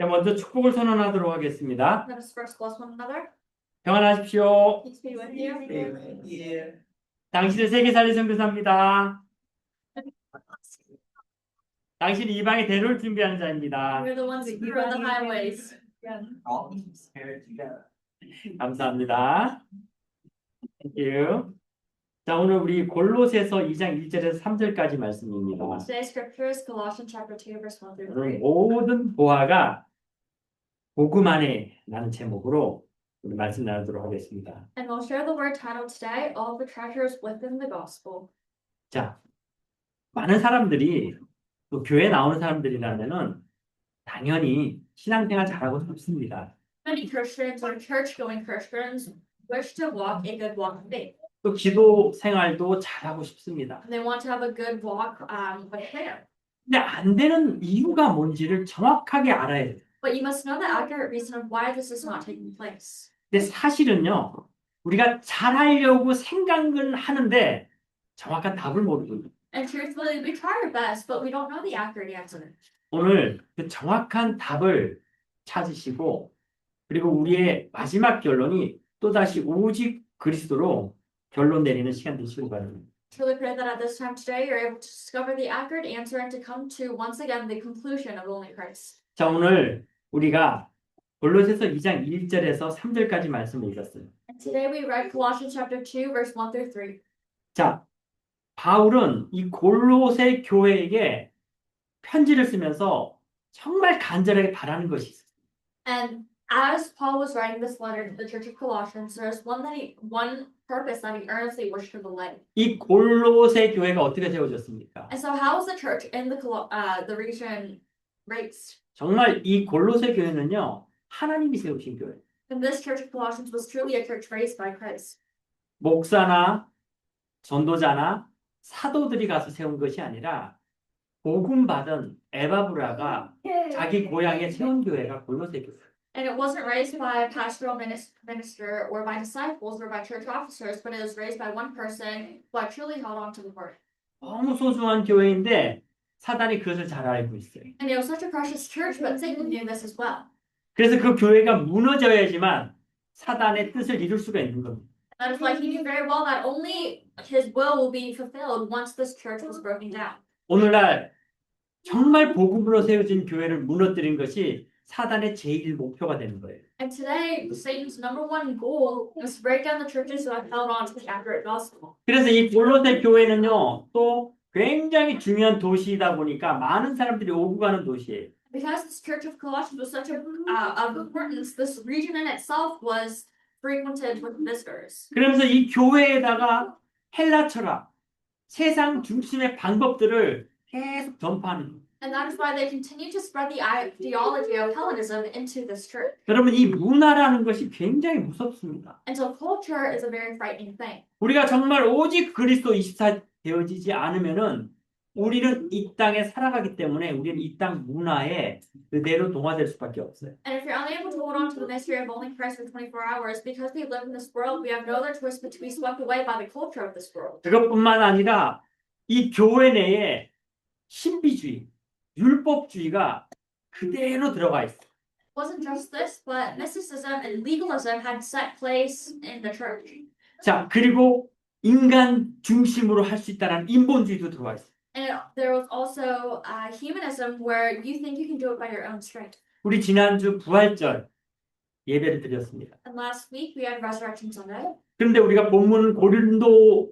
자, 먼저 축복을 선언하도록 하겠습니다. Let us first bless one another. 평안하십시오. Peace be with you. 당신은 세계 살리 선교사입니다. 당신이 이방의 대로를 준비하는 자입니다. We're the ones who grow the highways. 감사합니다. Thank you. 자, 오늘 우리 골로새서 2장 1절에서 3절까지 말씀입니다. Today's scripture is Colossians chapter 2, verse 1 through 오늘 3. 모든 보화가 복음 안에 라는 제목으로 우리 말씀 나누도록 하겠습니다. And we'll share the word titled today, All the Treasures Within the Gospel. 자, 많은 사람들이 또 교회 나오는 사람들이라면은 당연히 신앙생활 잘하고 싶습니다. Many Christians or church-going Christians wish to walk a good walk of faith. 또 기도 생활도 잘하고 싶습니다. And they want to have a good walk with prayer. 근데 안 되는 이유가 뭔지를 정확하게 알아야 돼요. But you must know the accurate reason of why this is not taking place. 근데 사실은요, 우리가 잘하려고 생각은 하는데 정확한 답을 모르거든요. And truthfully, we try our best, but we don't know the accurate answer. 오늘 그 정확한 답을 찾으시고, 그리고 우리의 마지막 결론이 또다시 오직 그리스도로 결론 내리는 시간 되시길 바랍니다. Truly pray that at this time today you're able to discover the accurate answer and to come to once again the conclusion of only Christ. 자, 오늘 우리가 골로새서 2장 1절에서 3절까지 말씀을 읽었어요. And today we read Colossians chapter 2, verse 1 through 3. 자, 바울은 이 골로새 교회에게 편지를 쓰면서 정말 간절하게 바라는 것이 있어요. And as Paul was writing this letter to the church of Colossians, there is one purpose that he earnestly wished to relay. 이 골로새 교회가 어떻게 세워졌습니까? And so how was the church in the region raised? 정말 이 골로새 교회는요, 하나님이 세우신 교회. And this church of Colossians was truly a church raised by Christ. 목사나 전도자나 사도들이 가서 세운 것이 아니라 복음 받은 에바브라가 자기 고향에 세운 교회가 골로새 교회. And it wasn't raised by a pastoral minister or by disciples or by church officers, but it was raised by one person who had truly held on to the word. 너무 소중한 교회인데 사단이 그것을 잘 알고 있어요. And it was such a precious church, but Satan knew this as well. 그래서 그 교회가 무너져야지만 사단의 뜻을 이룰 수가 있는 겁니다. And that is why he knew very well that only his will be fulfilled once this church was broken down. 오늘날 정말 복음으로 세워진 교회를 무너뜨린 것이 사단의 제일 목표가 되는 거예요. And today, Satan's number one goal is to break down the churches who have held on to the accurate gospel. 그래서 이 골로새 교회는요, 또 굉장히 중요한 도시이다 보니까 많은 사람들이 오고 가는 도시예요. Because this church of Colossians was such of importance, this region in itself was frequented with visitors. 그러면서 이 교회에다가 헬라 철학, 세상 중심의 방법들을 계속 전파하는 거예요. And that is why they continue to spread the ideology of Hellenism into this church. 여러분, 이 문화라는 것이 굉장히 무섭습니다. And so culture is a very frightening thing. 우리가 정말 오직 그리스도 24 되어지지 않으면은 우리는 이 땅에 살아가기 때문에 우리는 이 땅 문화에 그대로 동화될 수밖에 없어요. And if you're unable to hold on to the mystery of only Christ for 24 hours, because we live in this world, we have no other choice but to be swept away by the culture of this world. 그것뿐만 아니라 이 교회 내에 신비주의, 율법주의가 그대로 들어가 있어요. It wasn't just this, but mysticism and legalism had set place in the church. 자, 그리고 인간 중심으로 할 수 있다는 인본주의도 들어와 있어요. And there was also humanism where you think you can do it by your own strength. 우리 지난주 부활절 예배를 드렸습니다. And last week we had Resurrection Sunday. 그런데 우리가 본문 고린도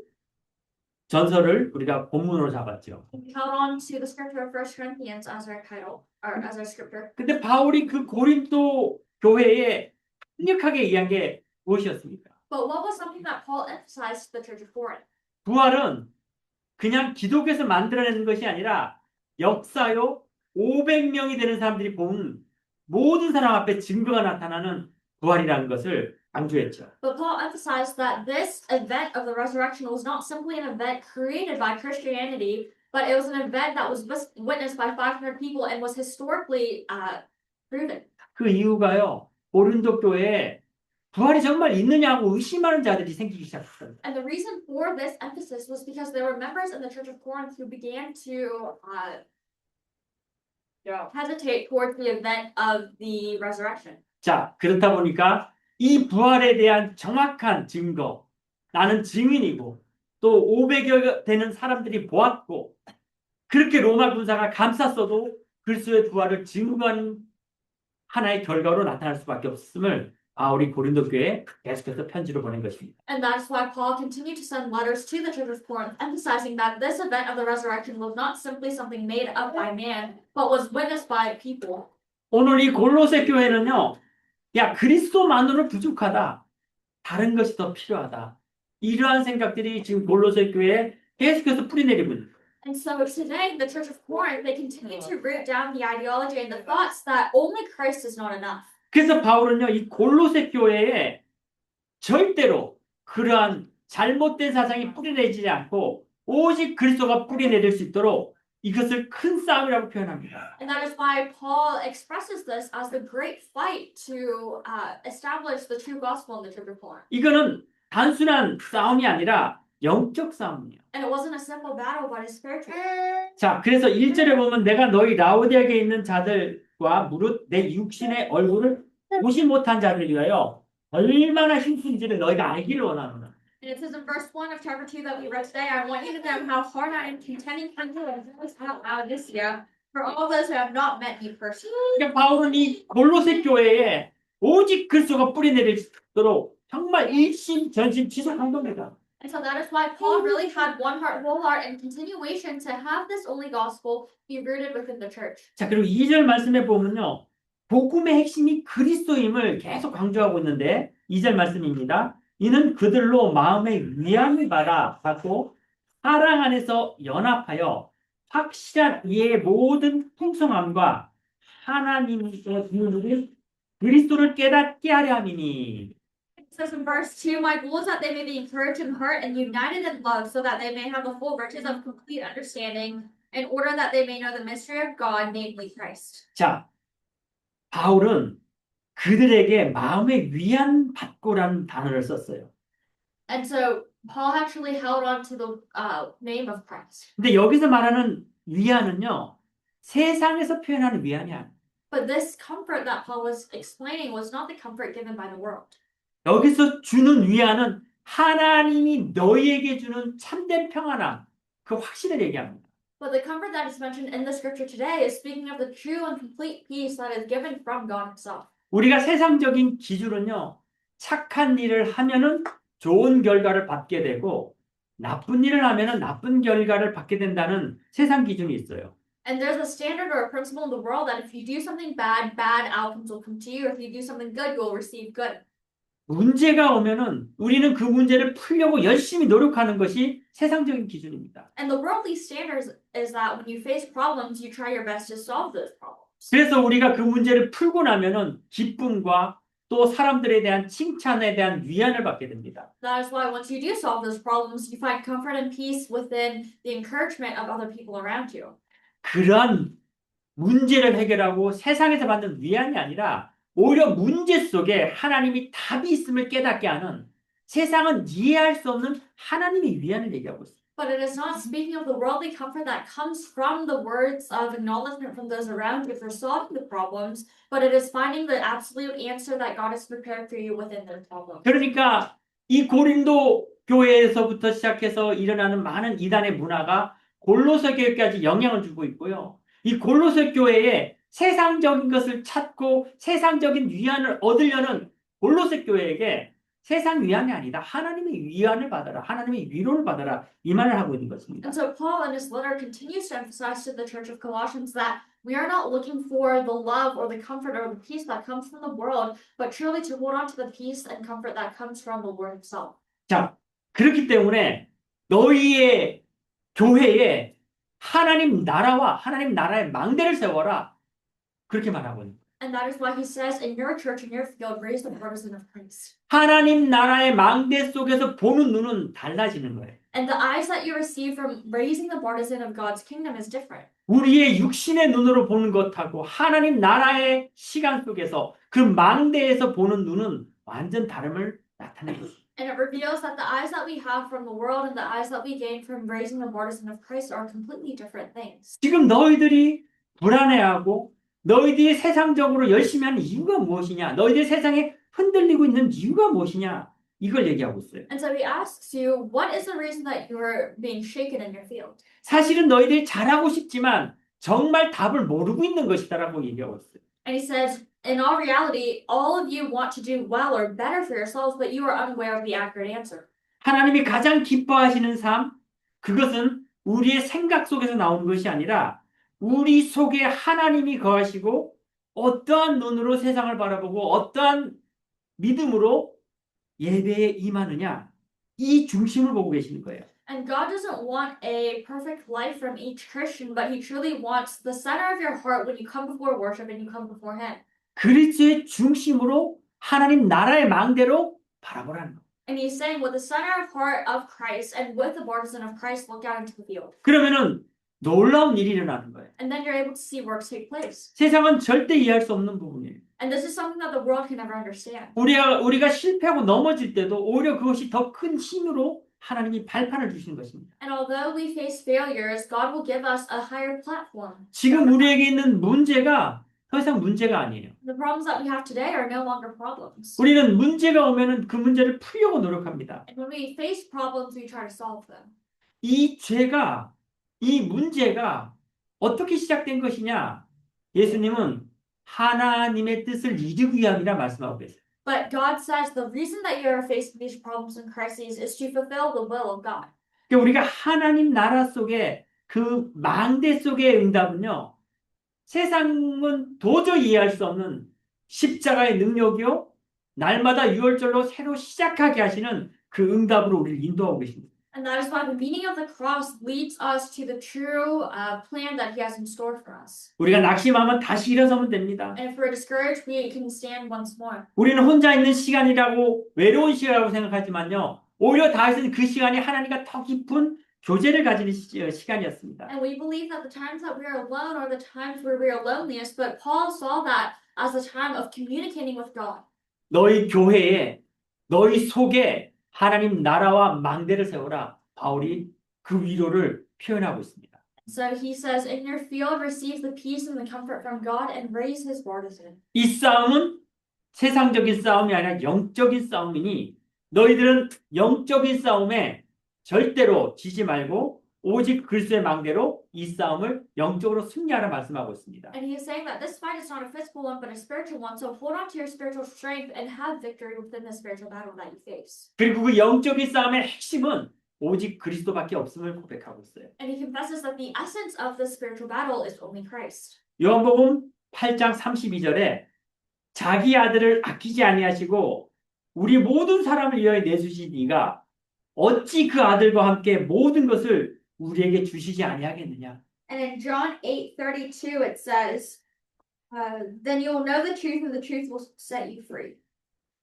전설을 우리가 본문으로 잡았죠. We held on to the scripture of 1 Corinthians as our title, or as our scripture. 근데 바울이 그 고린도 교회에 강력하게 이해한 게 무엇이었습니까? But what was something that Paul emphasized to the church of Corinth? 부활은 그냥 기독교에서 만들어내는 것이 아니라 역사요 500명이 되는 사람들이 본 모든 사람 앞에 증거가 나타나는 부활이라는 것을 강조했죠. But Paul emphasized that this event of the resurrection was not simply an event created by Christianity, but it was an event that was witnessed by 500 people and was historically proven. 그 이유가요. 고린도 교회에 부활이 정말 있느냐고 의심하는 자들이 생기기 시작했어요. And the reason for this emphasis was because there were members in the Church of Corinth who began to hesitate towards the event of the resurrection. 자, 그렇다 보니까 이 부활에 대한 정확한 증거, 나는 증인이고 또 500여 되는 사람들이 보았고 그렇게 로마 군사가 감쌌어도 그리스도의 부활을 증거하는 하나의 결과로 나타날 수밖에 없음을 바울이 고린도 교회에 계속해서 편지로 보낸 것입니다. And that's why Paul continued to send letters to the church of Corinth, emphasizing that this event of the resurrection was not simply something made up by man, but was witnessed by people. 오늘 이 골로새 교회는요, 야, 그리스도만으로 부족하다. 다른 것이 더 필요하다. 이러한 생각들이 지금 골로새 교회에 계속해서 뿌리내리고 있습니다. And so today, the church of Corinth, they continue to root down the ideology and the thoughts that only Christ is not enough. 그래서 바울은요, 이 골로새 교회에 절대로 그러한 잘못된 사상이 뿌리내리지 않고 오직 그리스도가 뿌리내릴 수 있도록 이것을 큰 싸움이라고 표현합니다. And that is why Paul expresses this as the great fight to establish the true gospel in the church of Corinth. 이거는 단순한 싸움이 아니라 영적 싸움이에요. And it wasn't a simple battle, but a spiritual. 자, 그래서 1절에 보면 내가 너희 라오디아에 있는 자들과 무릇 내 육신의 얼굴을 보지 못한 자들을 위하여 얼마나 힘쓴지를 너희가 알기를 원하노라. And it says in verse 1 of chapter 2 that we read today, I want you to know how hard I am contending for you as well as out Laodicea, for all those who have not met me personally. 그러니까 바울은 이 골로새 교회에 오직 그리스도가 뿌리내릴 수 있도록 정말 일심전심 지속한 겁니다. And so that is why Paul really had one heart, whole heart, and continuation to have this only gospel be rooted within the church. 자, 그리고 2절 말씀에 보면요. 복음의 핵심이 그리스도임을 계속 강조하고 있는데 2절 말씀입니다. 이는 그들로 마음의 위안을 받고 사랑 안에서 연합하여 확실한 이해의 모든 풍성함과 하나님의 비밀을 그리스도를 깨닫게 하려 함이니. It says in verse 2, my goal is that they may be encouraged in heart and united in love, so that they may have the full riches of complete understanding, in order that they may know the mystery of God, namely Christ. 자, 바울은 그들에게 마음의 위안 받고라는 단어를 썼어요. And so Paul actually held on to the name of Christ. 근데 여기서 말하는 위안은요, 세상에서 표현하는 위안이 아니에요. But this comfort that Paul was explaining was not the comfort given by the world. 여기서 주는 위안은 하나님이 너희에게 주는 참된 평안함, 그 확신을 얘기합니다. But the comfort that is mentioned in the scripture today is speaking of the true and complete peace that is given from God Himself. 우리가 세상적인 기준은요, 착한 일을 하면은 좋은 결과를 받게 되고 나쁜 일을 하면은 나쁜 결과를 받게 된다는 세상 기준이 있어요. And there's a standard or a principle in the world that if you do something bad, bad outcomes will come to you. If you do something good, you will receive good. 문제가 오면은 우리는 그 문제를 풀려고 열심히 노력하는 것이 세상적인 기준입니다. And the worldly standards is that when you face problems, you try your best to solve those problems. 그래서 우리가 그 문제를 풀고 나면은 기쁨과 또 사람들에 대한 칭찬에 대한 위안을 받게 됩니다. That is why once you do solve those problems, you find comfort and peace within the encouragement of other people around you. 그러한 문제를 해결하고 세상에서 받는 위안이 아니라 오히려 문제 속에 하나님이 답이 있음을 깨닫게 하는 세상은 이해할 수 없는 하나님의 위안을 얘기하고 있습니다. But it is not speaking of the worldly comfort that comes from the words of acknowledgement from those around you for solving the problems, but it is finding the absolute answer that God has prepared for you within their problem. 그러니까 이 고린도 교회에서부터 시작해서 일어나는 많은 이단의 문화가 골로새 교회까지 영향을 주고 있고요. 이 골로새 교회에 세상적인 것을 찾고 세상적인 위안을 얻으려는 골로새 교회에게 세상 위안이 아니다. 하나님의 위안을 받아라. 하나님의 위로를 받아라. 이 말을 하고 있는 것입니다. And so Paul in his letter continues to emphasize to the church of Colossians that we are not looking for the love or the comfort or the peace that comes from the world, but truly to hold on to the peace and comfort that comes from the Lord Himself. 자, 그렇기 때문에 너희의 교회에 하나님 나라와 하나님 나라의 망대를 세워라. 그렇게 말하고 있는 거예요. And that is why he says, in your church, in your field, raise the partisan of Christ. 하나님 나라의 망대 속에서 보는 눈은 달라지는 거예요. And the eyes that you receive from raising the partisan of God's kingdom is different. 우리의 육신의 눈으로 보는 것하고 하나님 나라의 시간 속에서 그 망대에서 보는 눈은 완전 다름을 나타내고 있습니다. And it reveals that the eyes that we have from the world and the eyes that we gain from raising the partisan of Christ are completely different things. 지금 너희들이 불안해하고 너희들이 세상적으로 열심히 하는 이유가 무엇이냐? 너희들이 세상에 흔들리고 있는 이유가 무엇이냐? 이걸 얘기하고 있어요. And so he asks you, what is the reason that you're being shaken in your field? 사실은 너희들이 잘하고 싶지만 정말 답을 모르고 있는 것이다라고 얘기하고 있어요. And he says, in all reality, all of you want to do well or better for yourselves, but you are unaware of the accurate answer. 하나님이 가장 기뻐하시는 삶, 그것은 우리의 생각 속에서 나오는 것이 아니라 우리 속에 하나님이 거하시고 어떠한 눈으로 세상을 바라보고 어떠한 믿음으로 예배에 임하느냐, 이 중심을 보고 계시는 거예요. And God doesn't want a perfect life from each Christian, but he truly wants the center of your heart when you come before worship and you come before him. 그리스도의 중심으로 하나님 나라의 망대로 바라보라는 거예요. And he's saying, with the center of heart of Christ and with the partisan of Christ, look out into the field. 그러면은 놀라운 일이 일어나는 거예요. And then you're able to see works take place. 세상은 절대 이해할 수 없는 부분이에요. And this is something that the world can never understand. 우리가 실패하고 넘어질 때도 오히려 그것이 더 큰 힘으로 하나님이 발판을 주시는 것입니다. And although we face failures, God will give us a higher platform. 지금 우리에게 있는 문제가 더 이상 문제가 아니에요. The problems that we have today are no longer problems. 우리는 문제가 오면은 그 문제를 풀려고 노력합니다. And when we face problems, we try to solve them. 이 문제가 어떻게 시작된 것이냐? 예수님은 하나님의 뜻을 이루기 위함이라 말씀하고 계세요. But God says the reason that you are facing these problems and crises is to fulfill the will of God. 그러니까 우리가 하나님 나라 속에 그 망대 속의 응답은요. 세상은 도저히 이해할 수 없는 십자가의 능력이요. 날마다 유월절로 새로 시작하게 하시는 그 응답으로 우리를 인도하고 계십니다. And that is why the meaning of the cross leads us to the true plan that he has in store for us. 우리가 낙심하면 다시 일어서면 됩니다. And if we're discouraged, we can stand once more. 우리는 혼자 있는 시간이라고 외로운 시간이라고 생각하지만요. 오히려 다윗은 그 시간이 하나님과 더 깊은 교제를 가지는 시간이었습니다. And we believe that the times that we are alone are the times where we are loneliest, but Paul saw that as a time of communicating with God. 너희 교회에 너희 속에 하나님 나라와 망대를 세워라. 바울이 그 위로를 표현하고 있습니다. So he says, in your field, receive the peace and the comfort from God and raise his partisan. 이 싸움은 세상적인 싸움이 아니라 영적인 싸움이니 너희들은 영적인 싸움에 절대로 지지 말고 오직 그리스도의 망대로 이 싸움을 영적으로 승리하라 말씀하고 있습니다. And he is saying that this fight is not a physical one, but a spiritual one. So hold on to your spiritual strength and have victory within the spiritual battle that you face. 그리고 그 영적인 싸움의 핵심은 오직 그리스도밖에 없음을 고백하고 있어요. And he confesses that the essence of the spiritual battle is only Christ. 요한복음 8장 32절에 자기 아들을 아끼지 아니하시고 우리 모든 사람을 위하여 내주신 이가 어찌 그 아들과 함께 모든 것을 우리에게 주시지 아니하겠느냐. And in John 8:32 it says, then you will know the truth and the truth will set you free.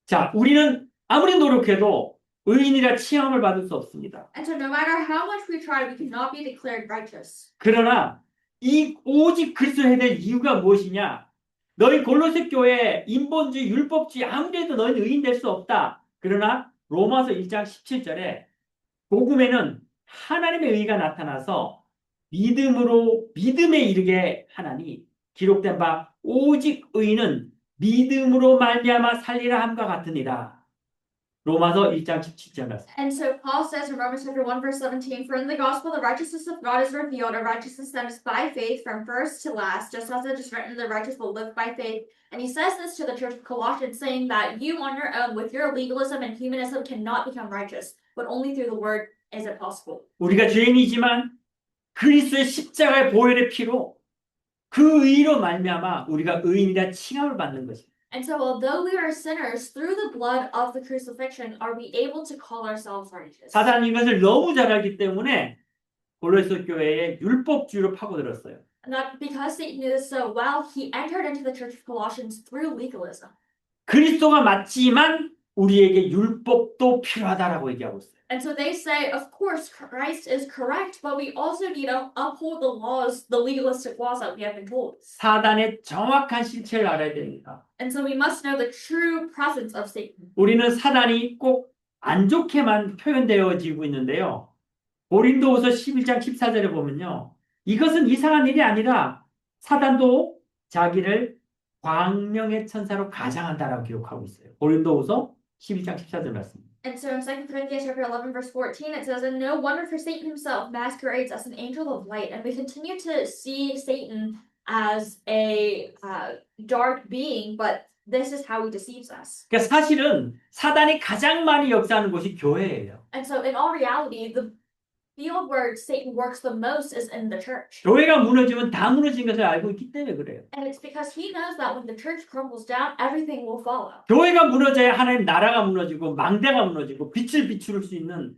자, 우리는 아무리 노력해도 의인이라 칭함을 받을 수 없습니다. And so no matter how much we try, we cannot be declared righteous. 그러나 이 오직 그리스도를 해야 될 이유가 무엇이냐? 너희 골로새 교회 인본주의, 율법주의 아무래도 너희는 의인 될 수 없다. 그러나 로마서 1장 17절에 복음에는 하나님의 의가 나타나서 믿음에 이르게 하나니 기록된 바 오직 의인은 믿음으로 말미암아 살리라 함과 같으니라. 로마서 1장 17절 말씀. And so Paul says in Romans chapter 1 verse 17, for in the gospel the righteousness of God is revealed, a righteousness that is by faith from first to last, just as it is written, the righteous will live by faith. And he says this to the church of Colossians, saying that you on your own with your legalism and humanism cannot become righteous, but only through the word is it possible. 우리가 죄인이지만 그리스도의 십자가의 보혈의 피로 그 의로 말미암아 우리가 의인이라 칭함을 받는 것입니다. And so although we are sinners, through the blood of the crucifixion are we able to call ourselves righteous. 사단이 이것을 너무 잘 알기 때문에 골로새 교회에 율법주의로 파고들었어요. And that because Satan knew this so well, he entered into the church of Colossians through legalism. 그리스도가 맞지만 우리에게 율법도 필요하다라고 얘기하고 있어요. And so they say, of course, Christ is correct, but we also need to uphold the laws, the legalistic laws that we have been told. 사단의 정확한 실체를 알아야 됩니다. And so we must know the true presence of Satan. 우리는 사단이 꼭 안 좋게만 표현되어지고 있는데요. 고린도후서 11장 14절에 보면요. 이것은 이상한 일이 아니라 사단도 자기를 광명의 천사로 가장한다라고 기록하고 있어요. 고린도후서 12장 14절 말씀. And so in 2 Corinthians chapter 11, verse 14, it says, And no wonder for Satan himself masquerades as an angel of light. And we continue to see Satan as a dark being, but this is how he deceives us. 그러니까 사실은 사단이 가장 많이 역사하는 곳이 교회예요. And so in all reality, the field where Satan works the most is in the church. 교회가 무너지면 다 무너진 것을 알고 있기 때문에 그래요. And it's because he knows that when the church crumbles down, everything will follow. 교회가 무너져야 하나님 나라가 무너지고 망대가 무너지고 빛을 비출 수 있는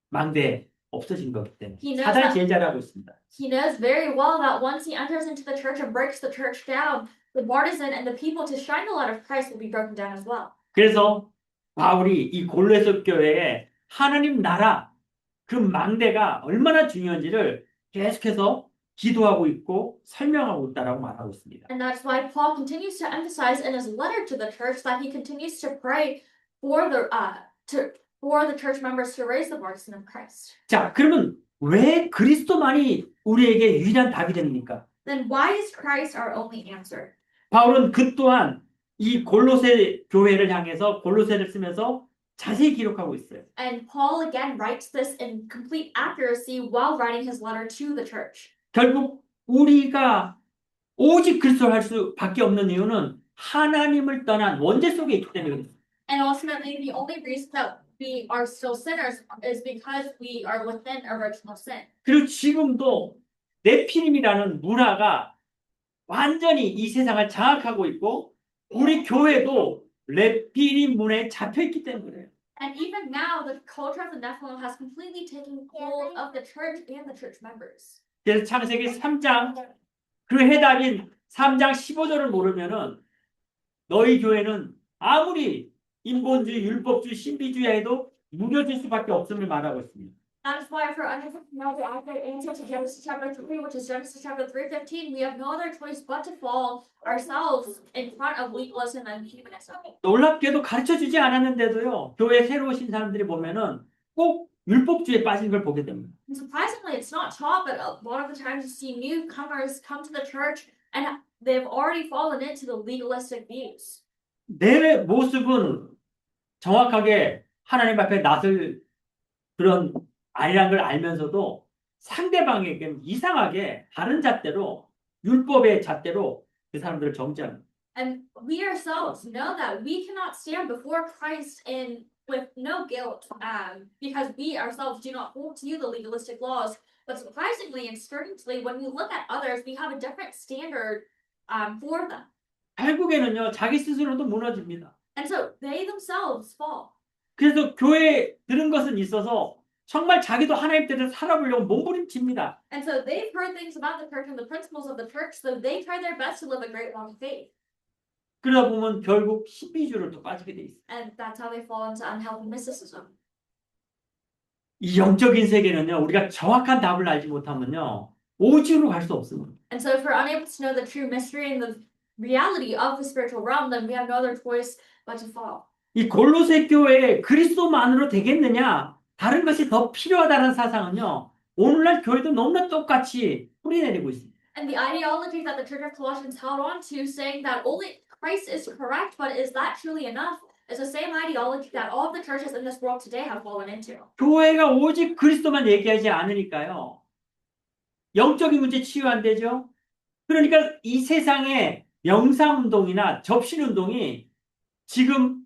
망대 없어진 거기 때문에 사단이 제일 잘하고 있습니다. He knows very well that once he enters into the church and breaks the church down, the partisan and the people to shine the light of Christ will be broken down as well. 그래서 바울이 이 골로새 교회에 하나님 나라 그 망대가 얼마나 중요한지를 계속해서 기도하고 있고 설명하고 있다라고 말하고 있습니다. And that's why Paul continues to emphasize in his letter to the church that he continues to pray for the church members to raise the partisan of Christ. 자, 그러면 왜 그리스도만이 우리에게 유일한 답이 됩니까? Then why is Christ our only answer? 바울은 그 또한 이 골로새 교회를 향해서 골로새를 쓰면서 자세히 기록하고 있어요. And Paul again writes this in complete accuracy while writing his letter to the church. 결국 우리가 오직 그리스도를 할 수밖에 없는 이유는 하나님을 떠난 원죄 속에 있기 때문에 그렇습니다. And ultimately, the only reason that we are still sinners is because we are within original sin. 그리고 지금도 네피림이라는 문화가 완전히 이 세상을 장악하고 있고 우리 교회도 네피림 문화에 잡혀있기 때문에 그래요. And even now, the culture of the Nephilim has completely taken hold of the church and the church members. 그래서 창세기 3장 그 해답인 3장 15절을 모르면은 너희 교회는 아무리 인본주의, 율법주의, 신비주의 해도 무너질 수밖에 없음을 말하고 있습니다. That is why for unable to know the accurate answer to Genesis chapter 3, which is Genesis chapter 3:15, we have no other choice but to fall ourselves in front of legalism and humanism. 놀랍게도 가르쳐주지 않았는데도요. 교회 새로 오신 사람들이 보면은 꼭 율법주의에 빠진 걸 보게 됩니다. And surprisingly, it's not taught, but a lot of the times you see newcomers come to the church and they've already fallen into the legalistic views. 내 모습은 정확하게 하나님 앞에 낯을 그런 아니란 걸 알면서도 상대방에게 이상하게 다른 잣대로 율법의 잣대로 그 사람들을 정죄합니다. And we ourselves know that we cannot stand before Christ with no guilt, because we ourselves do not hold to the legalistic laws. But surprisingly and strangely, when we look at others, we have a different standard for them. 결국에는요, 자기 스스로도 무너집니다. And so they themselves fall. 그래서 교회에 들은 것은 있어서 정말 자기도 하나님 뜻을 살아보려고 몸부림칩니다. And so they've heard things about the church and the principles of the church, so they try their best to live a great long faith. 그러다 보면 결국 신비주의로 또 빠지게 돼 있어요. And that's how they fall into unhealthy mysticism. 이 영적인 세계는요, 우리가 정확한 답을 알지 못하면요, 오직으로 갈 수 없습니다. And so if we're unable to know the true mystery and the reality of the spiritual realm, then we have no other choice but to fall. 이 골로새 교회에 그리스도만으로 되겠느냐, 다른 것이 더 필요하다는 사상은요, 오늘날 교회도 너무나 똑같이 뿌리내리고 있습니다. And the ideology that the Church of Colossians held on to, saying that only Christ is correct, but is that truly enough, is the same ideology that all of the churches in this world today have fallen into. 교회가 오직 그리스도만 얘기하지 않으니까요, 영적인 문제 치유 안 되죠? 그러니까 이 세상의 명상운동이나 접신운동이 지금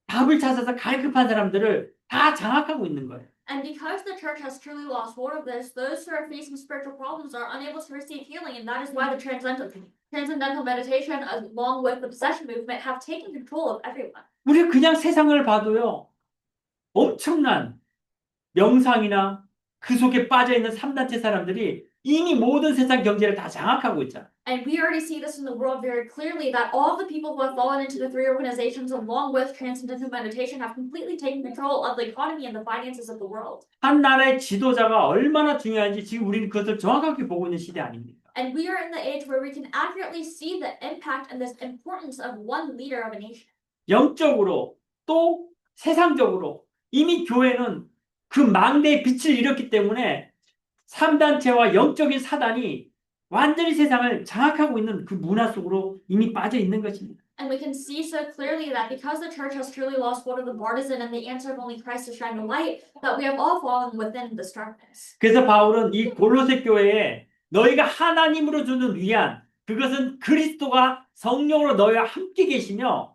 답을 찾아서 갈급한 사람들을 다 장악하고 있는 거예요. And because the church has truly lost hold of this, those who are facing spiritual problems are unable to receive healing, and that is why the transcendental meditation, along with the possession movement, have taken control of everyone. 우리가 그냥 세상을 봐도요, 엄청난 명상이나 그 속에 빠져있는 3단체 사람들이 이미 모든 세상 경제를 다 장악하고 있잖아요. And we already see this in the world very clearly, that all of the people who have fallen into the three organizations, along with transcendental meditation, have completely taken control of the economy and the finances of the world. 한 나라의 지도자가 얼마나 중요한지 지금 우리는 그것을 정확하게 보고 있는 시대 아닙니까? And we are in the age where we can accurately see the impact and the importance of one leader of a nation. 영적으로 또 세상적으로 이미 교회는 그 망대의 빛을 잃었기 때문에 3단체와 영적인 사단이 완전히 세상을 장악하고 있는 그 문화 속으로 이미 빠져 있는 것입니다. And we can see so clearly that because the church has truly lost one of the partisan and the answer of only Christ to shine the light, that we have all fallen within this darkness. 그래서 바울은 이 골로새 교회에 너희가 하나님으로 주는 위안, 그것은 그리스도가 성령으로 너희와 함께 계시며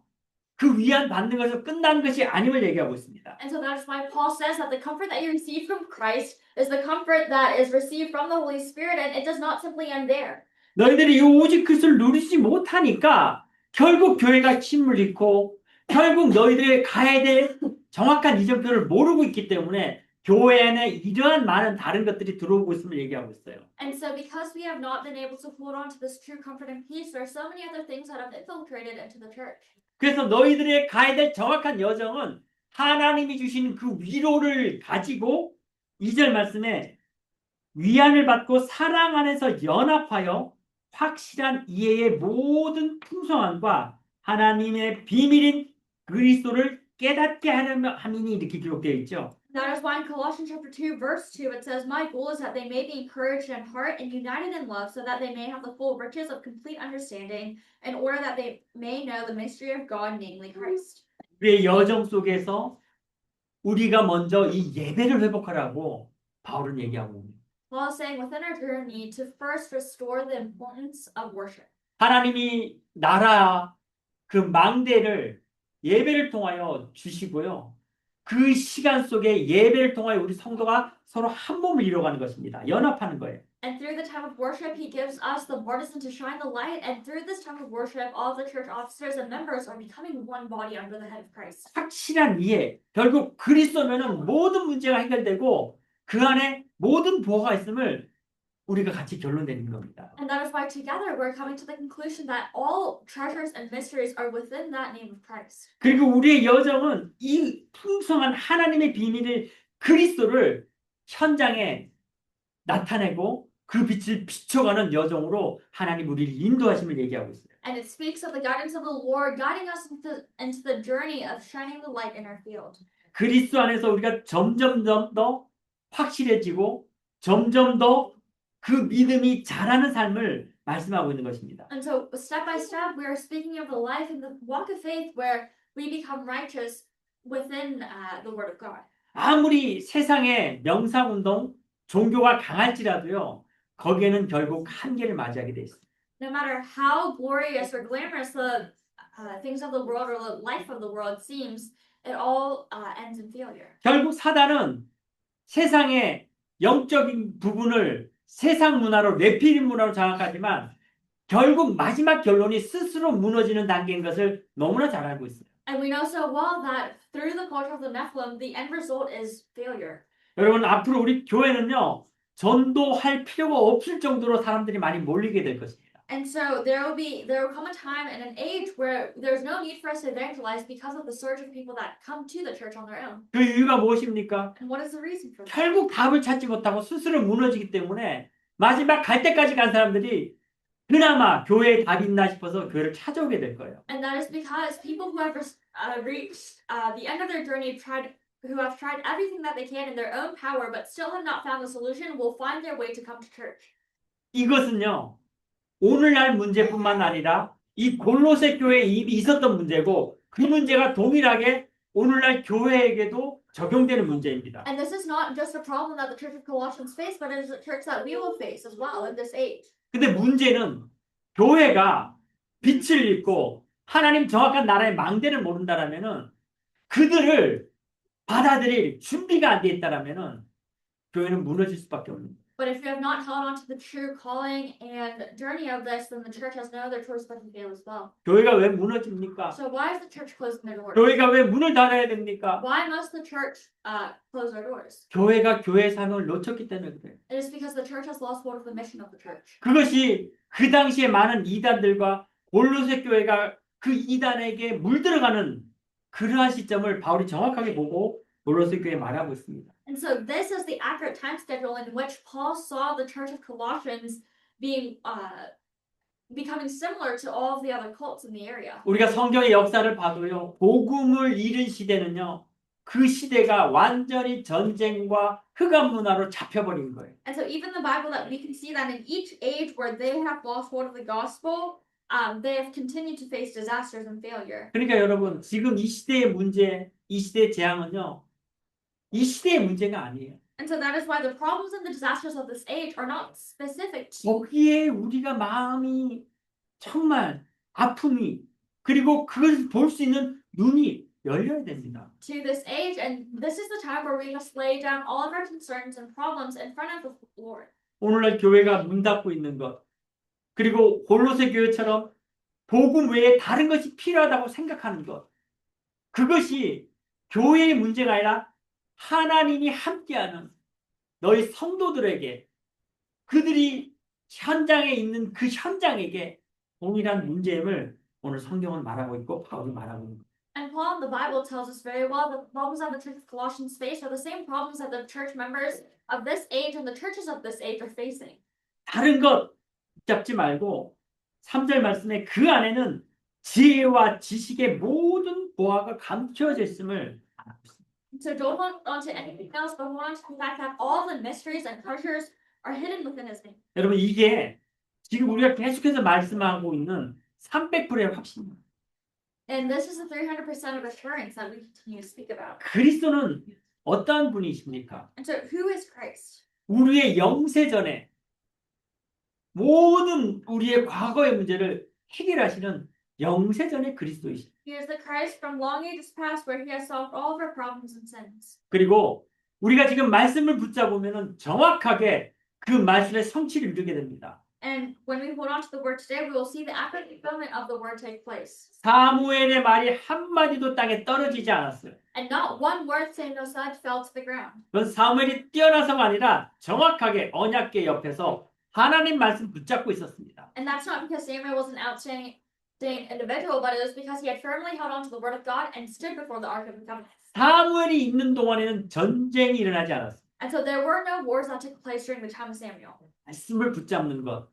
그 위안 받는 것은 끝난 것이 아님을 얘기하고 있습니다. And so that is why Paul says that the comfort that you receive from Christ is the comfort that is received from the Holy Spirit, and it does not simply end there. 너희들이 이 오직 그리스도를 누리지 못하니까 결국 교회가 침을 잃고 결국 너희들이 가야 될 정확한 이정표를 모르고 있기 때문에 교회 안에 이러한 많은 다른 것들이 들어오고 있음을 얘기하고 있어요. And so because we have not been able to hold on to this true comfort and peace, there are so many other things that have infiltrated into the church. 그래서 너희들의 가야 될 정확한 여정은 하나님이 주신 그 위로를 가지고 2절 말씀에 위안을 받고 사랑 안에서 연합하여 확실한 이해의 모든 풍성함과 하나님의 비밀인 그리스도를 깨닫게 하려며 함이니 이렇게 기록되어 있죠. That is why in Colossians chapter 2, verse 2, it says, My goal is that they may be encouraged in heart and united in love, so that they may have the full riches of complete understanding, in order that they may know the mystery of God, namely Christ. 우리의 여정 속에서 우리가 먼저 이 예배를 회복하라고 바울은 얘기하고 있습니다. Paul is saying within our journey to first restore the importance of worship. 하나님이 나라 그 망대를 예배를 통하여 주시고요. 그 시간 속에 예배를 통하여 우리 성도가 서로 한 몸을 이뤄가는 것입니다. 연합하는 거예요. And through the time of worship, he gives us the partisan to shine the light. And through this time of worship, all the church officers and members are becoming one body under the head of Christ. 확실한 이해. 결국 그리스도면은 모든 문제가 해결되고 그 안에 모든 보호가 있음을 우리가 같이 결론내는 겁니다. And that is why together we're coming to the conclusion that all treasures and mysteries are within that name of Christ. 그리고 우리의 여정은 이 풍성한 하나님의 비밀을 그리스도를 현장에 나타내고 그 빛을 비춰가는 여정으로 하나님 우리를 인도하심을 얘기하고 있어요. And it speaks of the guidance of the Lord guiding us into the journey of shining the light in our field. 그리스도 안에서 우리가 점점 더 확실해지고 점점 더 그 믿음이 자라는 삶을 말씀하고 있는 것입니다. And so step by step, we are speaking of the life and the walk of faith where we become righteous within the Word of God. 아무리 세상의 명상운동, 종교가 강할지라도요. 거기에는 결국 한계를 맞이하게 돼 있어요. No matter how glorious or glamorous the things of the world or the life of the world seems, it all ends in failure. 결국 사단은 세상의 영적인 부분을 세상 문화로 레피린 문화로 장악하지만 결국 마지막 결론이 스스로 무너지는 단계인 것을 너무나 잘 알고 있어요. And we know so well that through the culture of the Nephilim, the end result is failure. 여러분 앞으로 우리 교회는요. 전도할 필요가 없을 정도로 사람들이 많이 몰리게 될 것입니다. And so there will come a time and an age where there's no need for us to evangelize because of the surge of people that come to the church on their own. 그 이유가 무엇입니까? And what is the reason for that? 결국 답을 찾지 못하고 스스로 무너지기 때문에 마지막 갈 때까지 간 사람들이 그나마 교회에 답이 있나 싶어서 교회를 찾아오게 될 거예요. And that is because people who have reached the end of their journey, who have tried everything that they can in their own power, but still have not found the solution, will find their way to come to church. 이것은요. 오늘날 문제뿐만 아니라 이 골로새 교회에 이미 있었던 문제고 그 문제가 동일하게 오늘날 교회에게도 적용되는 문제입니다. And this is not just a problem that the church of Colossians faced, but it is a church that we will face as well in this age. 근데 문제는 교회가 빛을 잃고 하나님 정확한 나라의 망대를 모른다라면은 그들을 받아들일 준비가 안 돼 있다라면은 교회는 무너질 수밖에 없는 거예요. But if you have not held on to the true calling and journey of this, then the church has no other choice but to fail as well. 교회가 왜 무너집니까? So why is the church closing their doors? 교회가 왜 문을 닫아야 됩니까? Why must the church close their doors? 교회가 교회의 사명을 놓쳤기 때문에 그래요. It is because the church has lost hold of the mission of the church. 그것이 그 당시에 많은 이단들과 골로새 교회가 그 이단에게 물들어가는 그러한 시점을 바울이 정확하게 보고 골로새 교회에 말하고 있습니다. And so this is the accurate time schedule in which Paul saw the church of Colossians being becoming similar to all of the other cults in the area. 우리가 성경의 역사를 봐도요. 복음을 잃은 시대는요. 그 시대가 완전히 전쟁과 흑암 문화로 잡혀버린 거예요. And so even the Bible that we can see that in each age where they have lost hold of the gospel, they have continued to face disasters and failure. 그러니까 여러분, 지금 이 시대의 문제, 이 시대의 재앙은요, 이 시대의 문제가 아니에요. And so that is why the problems and the disasters of this age are not specific to 거기에 우리가 마음이 정말 아픔이 그리고 그것을 볼 수 있는 눈이 열려야 됩니다. this age, and this is the time where we must lay down all of our concerns and problems in front of the Lord. 오늘날 교회가 문 닫고 있는 것, 그리고 골로새 교회처럼 복음 외에 다른 것이 필요하다고 생각하는 것, 그것이 교회의 문제가 아니라 하나님이 함께하는 너희 성도들에게, 그들이 현장에 있는 그 현장에게 동일한 문제임을 오늘 성경은 말하고 있고 바울이 말하고 있는 거예요. And Paul in the Bible tells us very well that the problems that the church of Colossians face are the same problems that the church members of this age and the churches of this age are facing. 다른 것 붙잡지 말고 3절 말씀에 그 안에는 지혜와 지식의 모든 보화가 감추어져 있음을 알고 있습니다. So don't hold on to anything else, but hold on to the fact that all the mysteries and treasures are hidden within his name. 여러분, 이게 지금 우리가 계속해서 말씀하고 있는 300%의 확신입니다. And this is the 300% of assurance that we continue to speak about. 그리스도는 어떠한 분이십니까? And so who is Christ? 우리의 영세전에 모든 우리의 과거의 문제를 해결하시는 영세전의 그리스도이십니다. He is the Christ from long ages past where he has solved all of our problems and sins. 그리고 우리가 지금 말씀을 붙잡으면 정확하게 그 말씀의 성취를 이루게 됩니다. And when we hold on to the word today, we will see the accurate fulfillment of the word take place. 사무엘의 말이 한마디도 땅에 떨어지지 않았어요. And not one word Samuel said fell to the ground. 그건 사무엘이 뛰어나서가 아니라 정확하게 언약궤 옆에서 하나님 말씀 붙잡고 있었습니다. And that's not because Samuel was an outstanding individual, but it was because he had firmly held on to the word of God and stood before the Ark of the Covenant. 사무엘이 있는 동안에는 전쟁이 일어나지 않았어요. And so there were no wars that took place during the time of Samuel. 말씀을 붙잡는 것,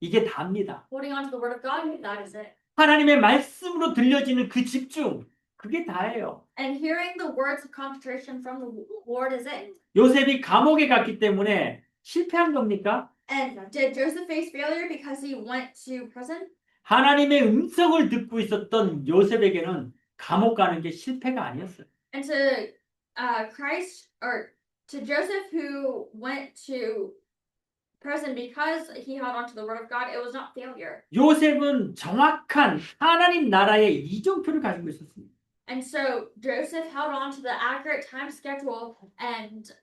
이게 답니다. Holding on to the word of God, that is it. 하나님의 말씀으로 들려지는 그 집중, 그게 다예요. And hearing the words of concentration from the Lord is it. 요셉이 감옥에 갔기 때문에 실패한 겁니까? And did Joseph face failure because he went to prison? 하나님의 음성을 듣고 있었던 요셉에게는 감옥 가는 게 실패가 아니었어요. And to Christ, or to Joseph who went to prison because he held on to the word of God, it was not failure. 요셉은 정확한 하나님 나라의 이정표를 가지고 있었습니다. And so Joseph held on to the accurate time schedule and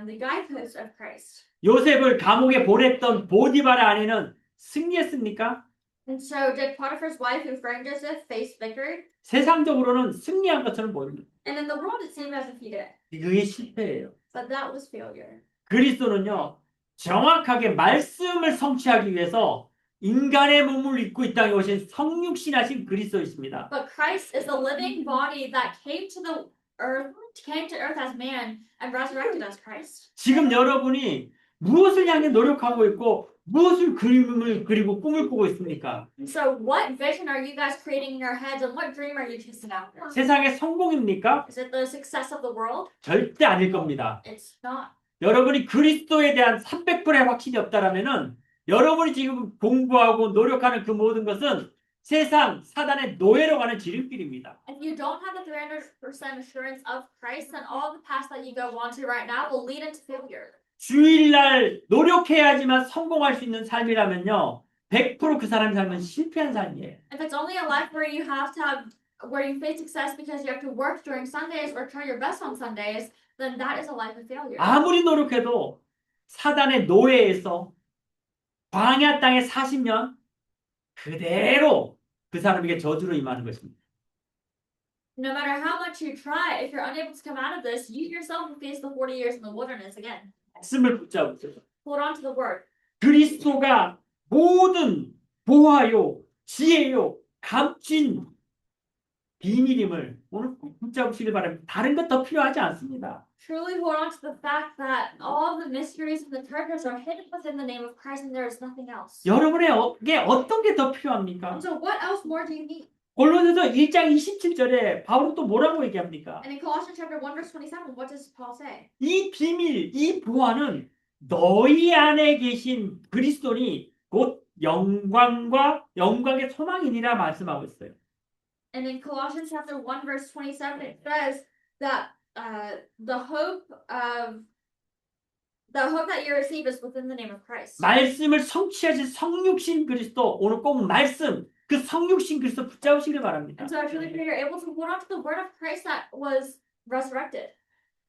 the guideposts of Christ. 요셉을 감옥에 보냈던 보디바의 아내는 승리했습니까? And so did Potiphar's wife who framed Joseph face victory? 세상적으로는 승리한 것처럼 보입니다. And in the world it seemed as if he did. 그게 실패예요. But that was failure. 그리스도는요, 정확하게 말씀을 성취하기 위해서 인간의 몸을 입고 이 땅에 오신 성육신하신 그리스도이십니다. But Christ is the living body that came to earth as man and resurrected as Christ. 지금 여러분이 무엇을 향해 노력하고 있고 무엇을 그림을 그리고 꿈을 꾸고 있습니까? So what vision are you guys creating in your heads and what dream are you chasing after? 세상의 성공입니까? Is it the success of the world? 절대 아닐 겁니다. It's not. 여러분이 그리스도에 대한 300%의 확신이 없다라면은 여러분이 지금 공부하고 노력하는 그 모든 것은 세상 사단의 노예로 가는 지름길입니다. If you don't have the 300% assurance of Christ, then all the paths that you go onto right now will lead into failure. 주일날 노력해야지만 성공할 수 있는 삶이라면요, 100% 그 사람의 삶은 실패한 삶이에요. If it's only a life where you face success because you have to work during Sundays or try your best on Sundays, then that is a life of failure. 아무리 노력해도 사단의 노예에서 광야 땅에 40년 그대로 그 사람에게 저주로 임하는 것입니다. No matter how much you try, if you're unable to come out of this, you yourself will face the 40 years in the wilderness again. 말씀을 붙잡으세요. Hold on to the word. 그리스도가 모든 보화요, 지혜요, 감진 비밀임을 오늘 붙잡으시길 바랍니다. 다른 것 더 필요하지 않습니다. Truly hold on to the fact that all the mysteries and the treasures are hidden within the name of Christ and there is nothing else. 여러분에게 어떤 게 더 필요합니까? And so what else more do you need? 골로새서 1장 27절에 바울은 또 뭐라고 얘기합니까? And in Colossians chapter 1 verse 27, what does Paul say? 이 비밀, 이 보화는 너희 안에 계신 그리스도니 곧 영광의 소망이니라 말씀하고 있어요. And in Colossians chapter 1 verse 27, it says that the hope that you receive is within the name of Christ. 말씀을 성취하신 성육신 그리스도, 오늘 꼭 말씀, 그 성육신 그리스도 붙잡으시길 바랍니다. And so I truly pray you're able to hold on to the word of Christ that was resurrected.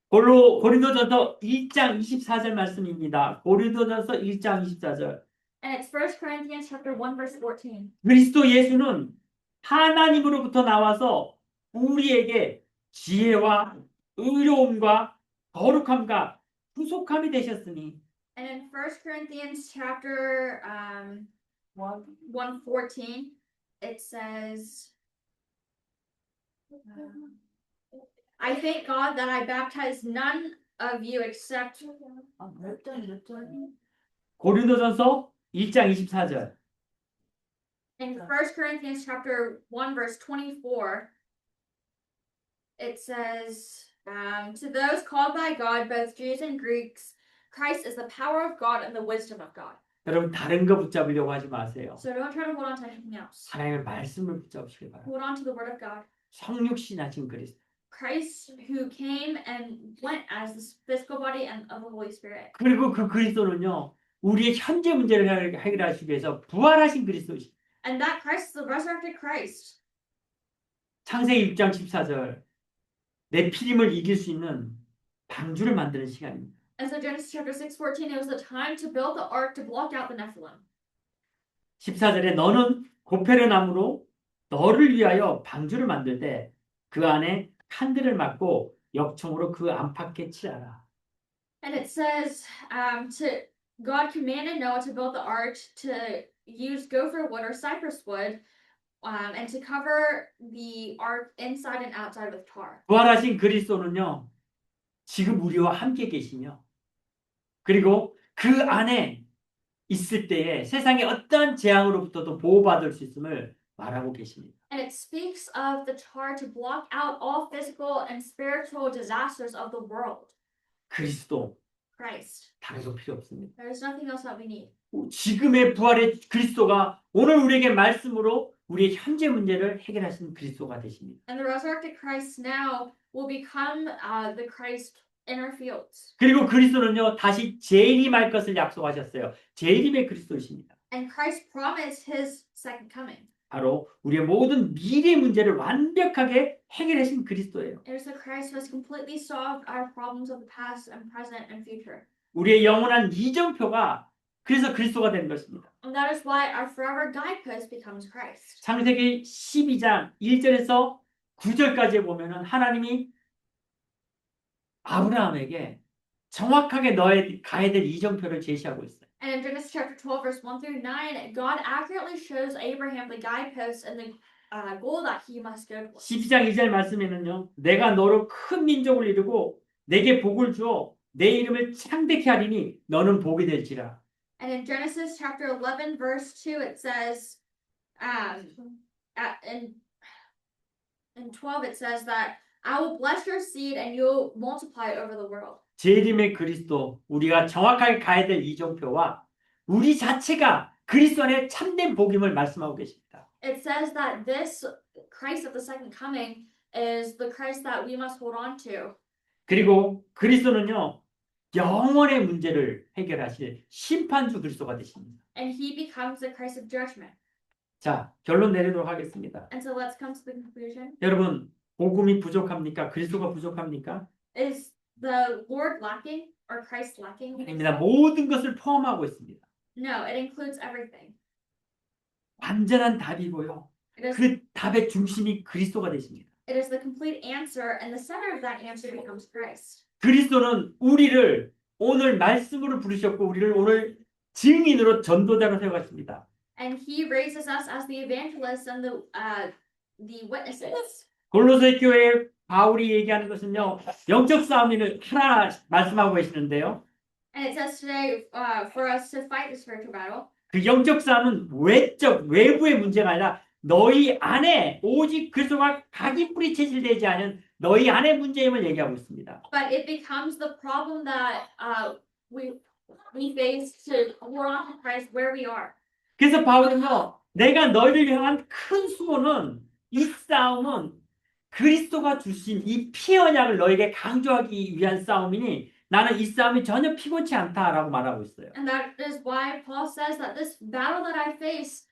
고린도전서 1장 24절 말씀입니다. 고린도전서 1장 24절. And it's 1 Corinthians chapter 1 verse 14. 그리스도 예수는 하나님으로부터 나와서 우리에게 지혜와 의로움과 거룩함과 구속함이 되셨으니. And in 1 Corinthians chapter 1:14, it says, I thank God that I baptized none of you except 고린도전서 1장 24절. in 1 Corinthians chapter 1 verse 24, it says, to those called by God, both Jews and Greeks, Christ is the power of God and the wisdom of God. 여러분 다른 거 붙잡으려고 하지 마세요. So don't try to hold on to anything else. 하나님의 말씀을 붙잡으시길 바랍니다. Hold on to the word of God. 성육신하신 그리스도. Christ who came and went as the physical body and of the Holy Spirit. 그리고 그 그리스도는요, 우리의 현재 문제를 해결하시기 위해서 부활하신 그리스도이십니다. And that Christ is the resurrected Christ. 창세기 6장 14절. 내 피림을 이길 수 있는 방주를 만드는 시간입니다. And so Genesis chapter 6:14, it was the time to build the ark to block out the Nephilim. 14절에 너는 고페르 나무로 너를 위하여 방주를 만들 때 그 안에 칸들을 막고 역청으로 그 안팎에 칠하라. And it says, to God commanded Noah to build the ark to use gopher wood or cypress wood, and to cover the ark inside and outside with tar. 부활하신 그리스도는요, 지금 우리와 함께 계시며, 그리고 그 안에 있을 때에 세상의 어떠한 재앙으로부터도 보호받을 수 있음을 말하고 계십니다. And it speaks of the tar to block out all physical and spiritual disasters of the world. 그리스도, Christ. 다른 거 필요 없습니다. There is nothing else that we need. 지금의 부활의 그리스도가 오늘 우리에게 말씀으로 우리의 현재 문제를 해결하시는 그리스도가 되십니다. And the resurrected Christ now will become the Christ in our fields. 그리고 그리스도는요, 다시 재림할 것을 약속하셨어요. 재림의 그리스도이십니다. And Christ promised his second coming. 바로 우리의 모든 미래 문제를 완벽하게 해결하신 그리스도예요. It is the Christ who has completely solved our problems of the past and present and future. 우리의 영원한 이정표가 그래서 그리스도가 되는 것입니다. And that is why our forever guidepost becomes Christ. 창세기 12장 1절에서 9절까지 보면은 하나님이 아브라함에게 정확하게 너의 가야 될 이정표를 제시하고 있어요. And in Genesis chapter 12, verse 1 through 9, God accurately shows Abraham the guideposts and the goal that he must go towards. 12장 2절 말씀에는요, 내가 너로 큰 민족을 이루고 내게 복을 주어 내 이름을 창대케 하리니 너는 복이 될지라. And in Genesis chapter 11, verse 2, it says, in 12, it says that I will bless your seed and you'll multiply over the world. 재림의 그리스도, 우리가 정확하게 가야 될 이정표와 우리 자체가 그리스도 안에 참된 복임을 말씀하고 계십니다. It says that this Christ of the second coming is the Christ that we must hold on to. 그리고 그리스도는요, 영원의 문제를 해결하실 심판주 그리스도가 되십니다. And he becomes the Christ of judgment. 자, 결론 내리도록 하겠습니다. And so let's come to the conclusion. 여러분, 복음이 부족합니까? 그리스도가 부족합니까? Is the Lord lacking or Christ lacking? 아닙니다. 모든 것을 포함하고 있습니다. No, it includes everything. 완전한 답이고요. 그 답의 중심이 그리스도가 되십니다. It is the complete answer, and the center of that answer becomes Christ. 그리스도는 우리를 오늘 말씀으로 부르셨고 우리를 오늘 증인으로 전도자로 세워가십니다. And he raises us as the evangelists and the witnesses. 골로새 교회에 바울이 얘기하는 것은요, 영적 싸움을 하나 말씀하고 계시는데요. And it says today for us to fight the spiritual battle. 그 영적 싸움은 외부의 문제가 아니라 너희 안에 오직 그리스도가 각인 뿌리 체질되지 않은 너희 안의 문제임을 얘기하고 있습니다. But it becomes the problem that we face to hold on to Christ where we are. 그래서 바울은요, 내가 너희를 향한 큰 수고는 이 싸움은 그리스도가 주신 이 피 언약을 너에게 강조하기 위한 싸움이니 나는 이 싸움이 전혀 피곤치 않다라고 말하고 있어요. And that is why Paul says that this battle that I face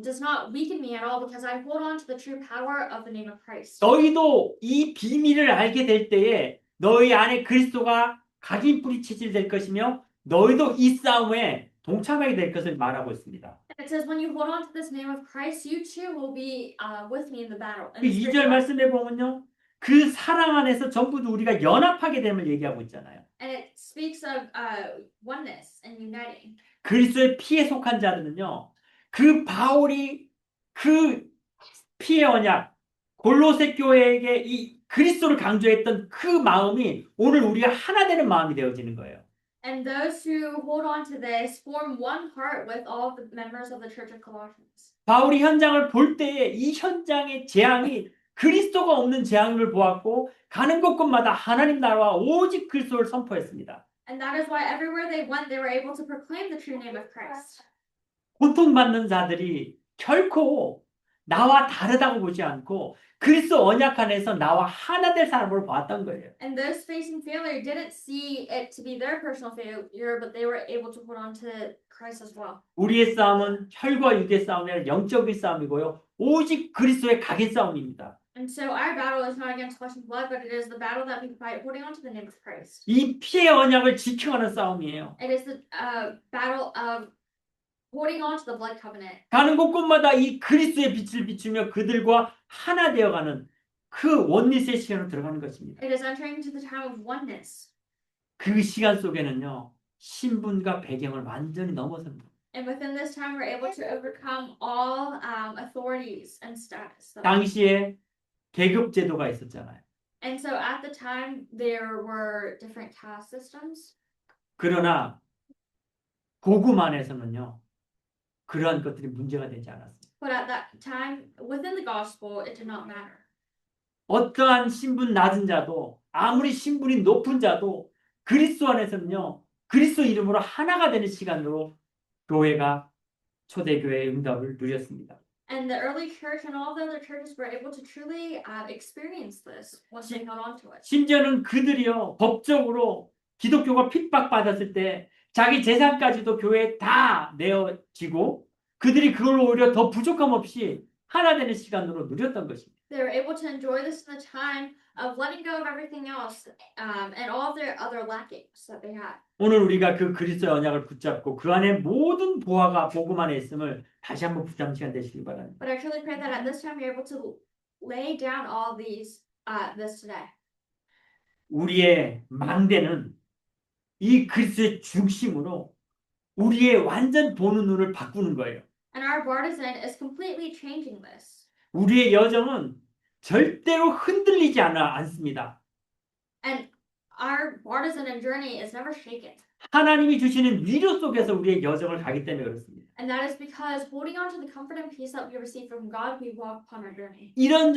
does not weaken me at all because I hold on to the true power of the name of Christ. 너희도 이 비밀을 알게 될 때에 너희 안에 그리스도가 각인 뿌리 체질될 것이며 너희도 이 싸움에 동참하게 될 것을 말하고 있습니다. It says when you hold on to this name of Christ, you too will be with me in the battle. 그 2절 말씀에 보면요. 그 사랑 안에서 전부 우리가 연합하게 됨을 얘기하고 있잖아요. And it speaks of oneness and uniting. 그리스도의 피에 속한 자들은요. 그 바울이 그 피의 언약 골로새 교회에게 이 그리스도를 강조했던 그 마음이 오늘 우리가 하나 되는 마음이 되어지는 거예요. And those who hold on to this form one heart with all the members of the Church of Colossians. 바울이 현장을 볼 때에 이 현장의 재앙이 그리스도가 없는 재앙을 보았고 가는 곳곳마다 하나님 나라와 오직 그리스도를 선포했습니다. And that is why everywhere they went, they were able to proclaim the true name of Christ. 고통받는 자들이 결코 나와 다르다고 보지 않고 그리스도 언약 안에서 나와 하나 될 사람으로 봤던 거예요. And those facing failure didn't see it to be their personal failure, but they were able to hold on to Christ as well. 우리의 싸움은 혈과 육의 싸움이 아니라 영적인 싸움이고요. 오직 그리스도의 각인 싸움입니다. And so our battle is not against flesh and blood, but it is the battle that we fight holding on to the name of Christ. 이 피의 언약을 지켜가는 싸움이에요. It is the battle of holding on to the blood covenant. 가는 곳곳마다 이 그리스도의 빛을 비추며 그들과 하나 되어가는 그 원리스의 시간으로 들어가는 것입니다. It is entering into the time of oneness. 그 시간 속에는요. 신분과 배경을 완전히 넘어섭니다. And within this time, we're able to overcome all authorities and status. 당시에 계급 제도가 있었잖아요. And so at the time, there were different caste systems. 그러나 복음 안에서는요. 그러한 것들이 문제가 되지 않았어요. But at that time, within the gospel, it did not matter. 어떠한 신분 낮은 자도 아무리 신분이 높은 자도 그리스도 안에서는요. 그리스도 이름으로 하나가 되는 시간으로 교회가 초대교회의 응답을 누렸습니다. And the early church and all the other churches were able to truly experience this once they held on to it. 심지어는 그들이요. 법적으로 기독교가 핍박받았을 때 자기 재산까지도 교회에 다 내어지고 그들이 그걸로 오히려 더 부족함 없이 하나 되는 시간으로 누렸던 것입니다. They were able to enjoy this in the time of letting go of everything else and all their other lackings that they had. 오늘 우리가 그 그리스도의 언약을 붙잡고 그 안에 모든 보화가 복음 안에 있음을 다시 한번 붙잡는 시간 되시기 바랍니다. But I truly pray that at this time you're able to lay down all these this today. 우리의 망대는 이 그리스도의 중심으로 우리의 완전 보는 눈을 바꾸는 거예요. And our partisan is completely changing this. 우리의 여정은 절대로 흔들리지 않습니다. And our partisan and journey is never shaken. 하나님이 주시는 위로 속에서 우리의 여정을 가기 때문에 그렇습니다. And that is because holding on to the comfort and peace that we receive from God, we walk upon our journey. 이런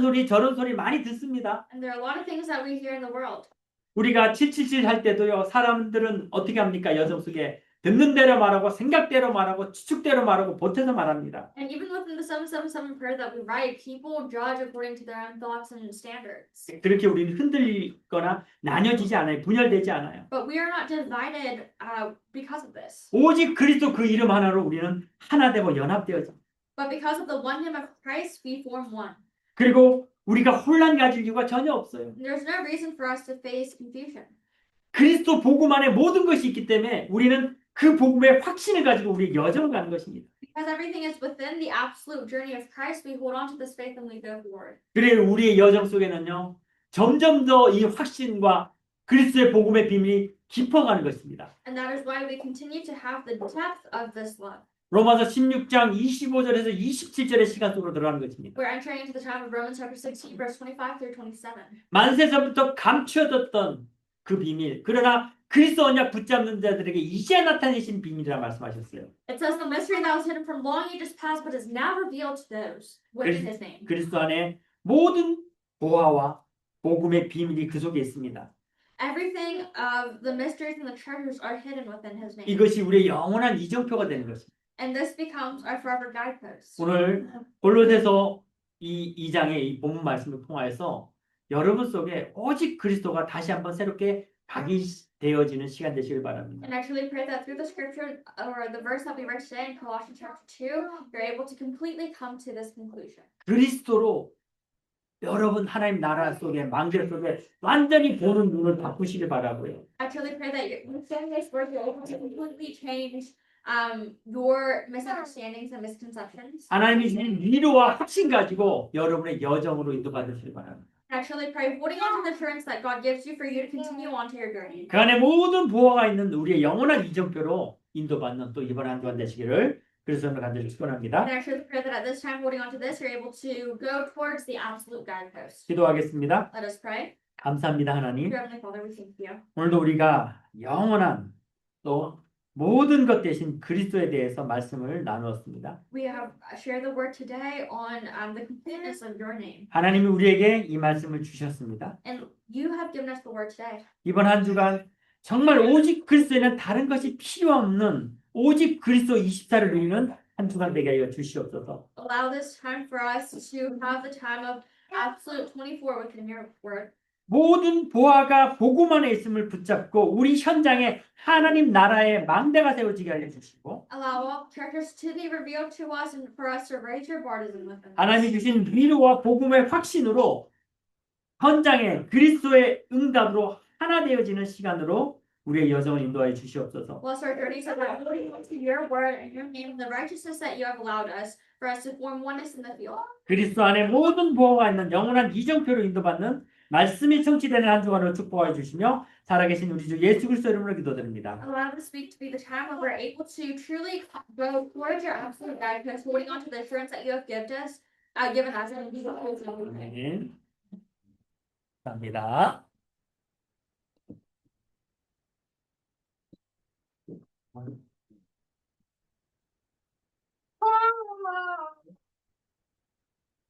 소리 저런 소리 많이 듣습니다. And there are a lot of things that we hear in the world. 우리가 777 할 때도요. 사람들은 어떻게 합니까? 여정 속에 듣는 대로 말하고 생각대로 말하고 추측대로 말하고 보태서 말합니다. And even within the 777 prayer that we write, people judge according to their own thoughts and standards. 그렇게 우리는 흔들리거나 나뉘어지지 않아요. 분열되지 않아요. But we are not divided because of this. 오직 그리스도 그 이름 하나로 우리는 하나 되고 연합되어집니다. But because of the one name of Christ, we form one. 그리고 우리가 혼란 가질 이유가 전혀 없어요. There's no reason for us to face confusion. 그리스도 복음 안에 모든 것이 있기 때문에 우리는 그 복음의 확신을 가지고 우리 여정을 가는 것입니다. Because everything is within the absolute journey of Christ, we hold on to this faith and we go forward. 그래 우리의 여정 속에는요. 점점 더 이 확신과 그리스도의 복음의 비밀이 깊어가는 것입니다. And that is why we continue to have the depth of this love. 로마서 16장 25절에서 27절의 시간 속으로 들어가는 것입니다. We're entering into the time of Romans chapter 16, verse 25 through 27. 만세전부터 감추어졌던 그 비밀, 그러나 그리스도 언약 붙잡는 자들에게 이제 나타내신 비밀이라 말씀하셨어요. It says the mystery that was hidden from long ages past, but is now revealed to those within his name. 그리스도 안에 모든 보화와 복음의 비밀이 그 속에 있습니다. Everything of the mysteries and the treasures are hidden within his name. 이것이 우리의 영원한 이정표가 되는 것입니다. And this becomes our forever guidepost. 오늘 골로새서 이 2장의 이 본문 말씀을 통하여서 여러분 속에 오직 그리스도가 다시 한번 새롭게 각인되어지는 시간 되시길 바랍니다. And I truly pray that through the scripture or the verse that we read today in Colossians chapter 2, you're able to completely come to this conclusion. 그리스도로 여러분 하나님 나라 속에 망대 속에 완전히 보는 눈을 바꾸시길 바라고요. I truly pray that within this work you're able to completely change your misunderstandings and misconceptions. 하나님이 주신 위로와 확신 가지고 여러분의 여정으로 인도받으시길 바랍니다. And I truly pray, holding on to the assurance that God gives you for you to continue on to your journey. 그 안에 모든 보화가 있는 우리의 영원한 이정표로 인도받는 또 이번 한 주간 되시기를 그래서 저는 간절히 축원합니다. And I truly pray that at this time, holding on to this, you're able to go towards the absolute guidepost. 기도하겠습니다. Let us pray. 감사합니다 하나님. Dear Heavenly Father, we thank you. 오늘도 우리가 영원한 또 모든 것 대신 그리스도에 대해서 말씀을 나누었습니다. We have shared the word today on the completeness of your name. 하나님이 우리에게 이 말씀을 주셨습니다. And you have given us the word today. 이번 한 주간 정말 오직 그리스도에는 다른 것이 필요 없는 오직 그리스도 24를 누리는 한 주간 되게 하여 주시옵소서. Allow this time for us to have the time of absolute 24 within your word. 모든 보화가 복음 안에 있음을 붙잡고 우리 현장에 하나님 나라의 망대가 세워지게 하여 주시고 Allow all treasures to be revealed to us and for us to raise your baptism within us. 하나님이 주신 위로와 복음의 확신으로 현장에 그리스도의 응답으로 하나 되어지는 시간으로 우리의 여정을 인도하여 주시옵소서. Bless our journeys and that holding on to your word and your name and the righteousness that you have allowed us for us to form oneness in the field. 그리스도 안에 모든 보화가 있는 영원한 이정표로 인도받는 말씀이 성취되는 한 주간으로 축복하여 주시며 살아계신 우리 주 예수 그리스도 이름으로 기도드립니다. Allow this week to be the time when we're able to truly go towards your absolute guidance, holding on to the assurance that you have given us, in Jesus' name. 아멘. 감사합니다.